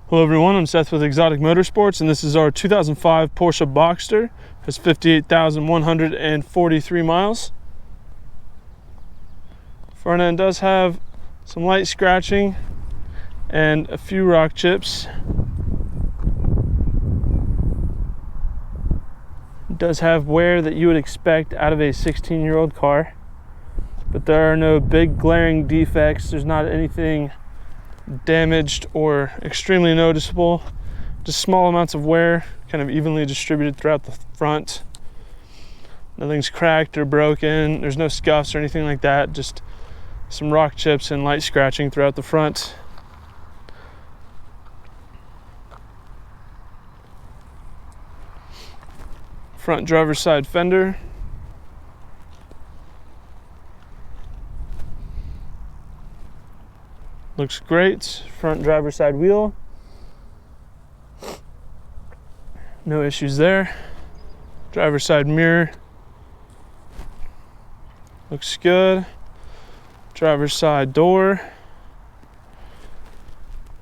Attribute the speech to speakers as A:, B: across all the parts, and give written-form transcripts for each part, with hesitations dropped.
A: Hello everyone, I'm Seth with Exotic Motorsports, and this is our 2005 Porsche Boxster. It has 58,143 miles. Front end does have some light scratching and a few rock chips. It does have wear that you would expect out of a 16-year-old car, but there are no big glaring defects. There's not anything damaged or extremely noticeable, just small amounts of wear kind of evenly distributed throughout the front. Nothing's cracked or broken, there's no scuffs or anything like that, just some rock chips and light scratching throughout the front. Front driver's side fender. Looks great. Front driver's side wheel. No issues there. Driver's side mirror. Looks good. Driver's side door.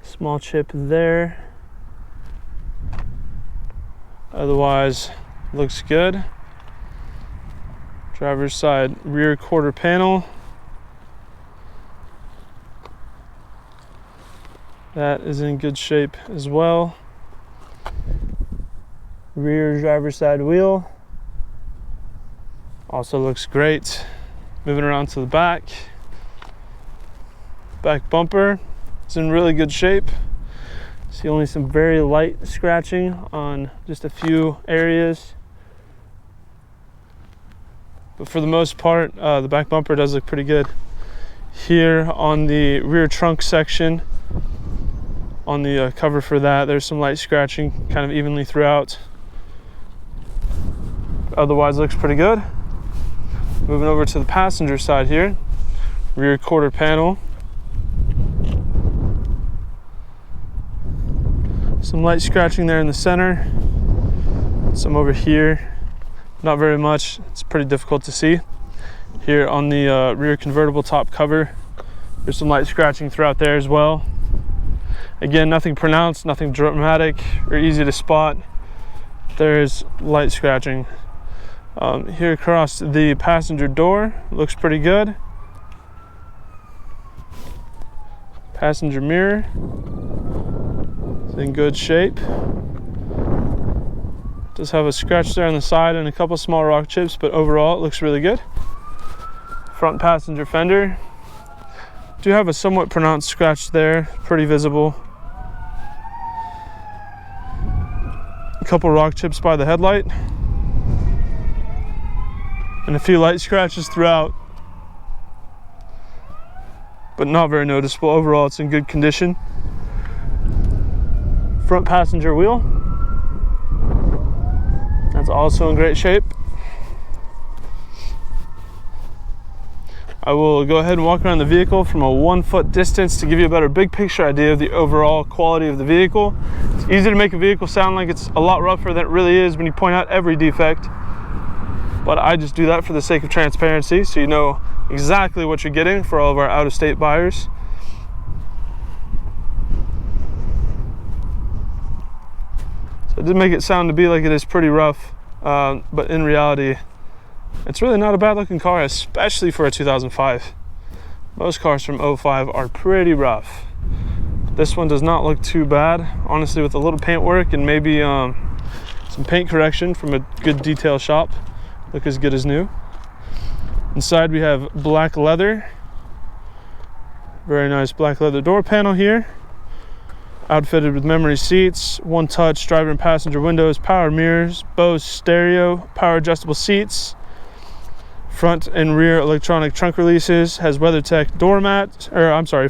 A: Small chip there. Otherwise, looks good. Driver's side rear quarter panel. That is in good shape as well. Rear driver's side wheel also looks great. Moving around to the back. Back bumper is in really good shape. See only some very light scratching on just a few areas. But for the most part, the back bumper does look pretty good. Here on the rear trunk section, on the cover for that, there's some light scratching kind of evenly throughout. Otherwise looks pretty good. Moving over to the passenger side here, rear quarter panel. Some light scratching there in the center. Some over here, not very much. It's pretty difficult to see. Here on the rear convertible top cover, there's some light scratching throughout there as well. Again, nothing pronounced, nothing dramatic or easy to spot. There's light scratching. Here across the passenger door, looks pretty good. Passenger mirror is in good shape. Does have a scratch there on the side and a couple small rock chips, but overall it looks really good. Front passenger fender. Do have a somewhat pronounced scratch there, pretty visible. A couple rock chips by the headlight. And a few light scratches throughout, but not very noticeable. Overall, it's in good condition. Front passenger wheel. That's also in great shape. I will go ahead and walk around the vehicle from a 1 foot distance to give you a better big picture idea of the overall quality of the vehicle. It's easy to make a vehicle sound like it's a lot rougher than it really is when you point out every defect, but I just do that for the sake of transparency, so you know exactly what you're getting for all of our out-of-state buyers. So I did make it sound to be like it is pretty rough, but in reality, it's really not a bad looking car, especially for a 2005. Most cars from 05 are pretty rough. This one does not look too bad. Honestly, with a little paint work and maybe some paint correction from a good detail shop, look as good as new. Inside we have black leather. Very nice black leather door panel here. Outfitted with memory seats, one touch driver and passenger windows, power mirrors, Bose stereo, power adjustable seats. Front and rear electronic trunk releases, has WeatherTech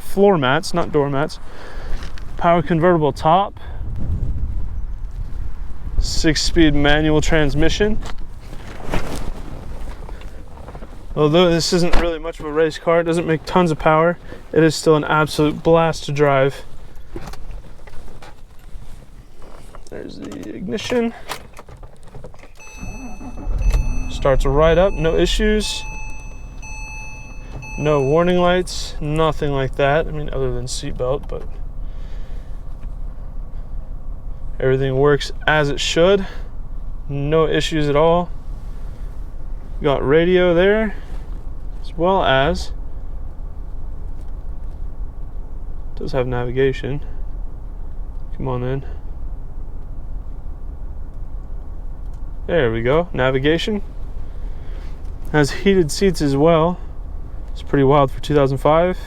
A: floor mats, not doormats. Power convertible top. 6-speed manual transmission. Although this isn't really much of a race car, it doesn't make tons of power, it is still an absolute blast to drive. There's the ignition. Starts right up, no issues. No warning lights, nothing like that. I mean, other than seatbelt, but Everything works as it should. No issues at all. Got radio there, as well as does have navigation. Come on in. There we go, navigation. Has heated seats as well. It's pretty wild for 2005.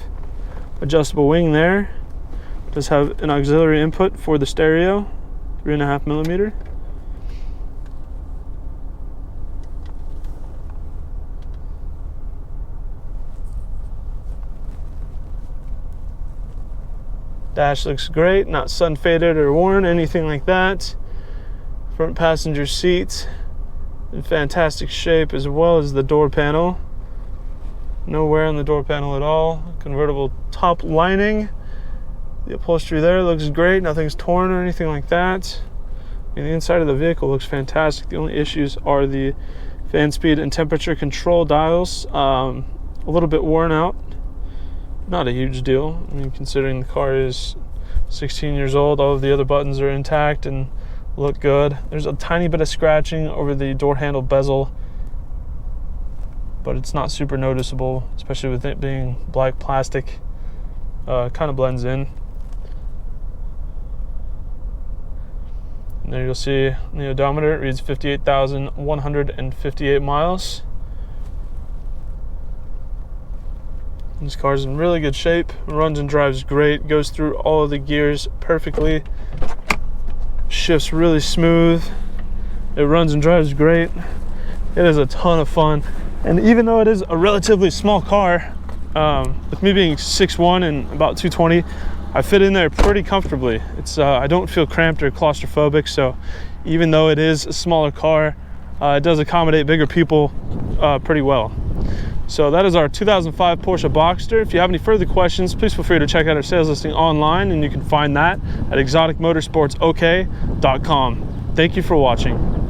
A: Adjustable wing there. Does have an auxiliary input for the stereo, 3.5mm. Dash looks great, not sun faded or worn, anything like that. Front passenger seat in fantastic shape, as well as the door panel. No wear on the door panel at all. Convertible top lining. The upholstery there looks great. Nothing's torn or anything like that. And the inside of the vehicle looks fantastic. The only issues are the fan speed and temperature control dials. A little bit worn out. Not a huge deal. I mean, considering the car is 16 years old, all of the other buttons are intact and look good. There's a tiny bit of scratching over the door handle bezel, but it's not super noticeable, especially with it being black plastic. Kind of blends in. And there you'll see the odometer. It reads 58,158 miles. This car's in really good shape. Runs and drives great. Goes through all of the gears perfectly. Shifts really smooth. It runs and drives great. It is a ton of fun. And even though it is a relatively small car, with me being 6'1" and about 220, I fit in there pretty comfortably. It's I don't feel cramped or claustrophobic, so even though it is a smaller car, it does accommodate bigger people pretty well. So that is our 2005 Porsche Boxster. If you have any further questions, please feel free to check out our sales listing online, and you can find that at exoticmotorsportsok.com. Thank you for watching.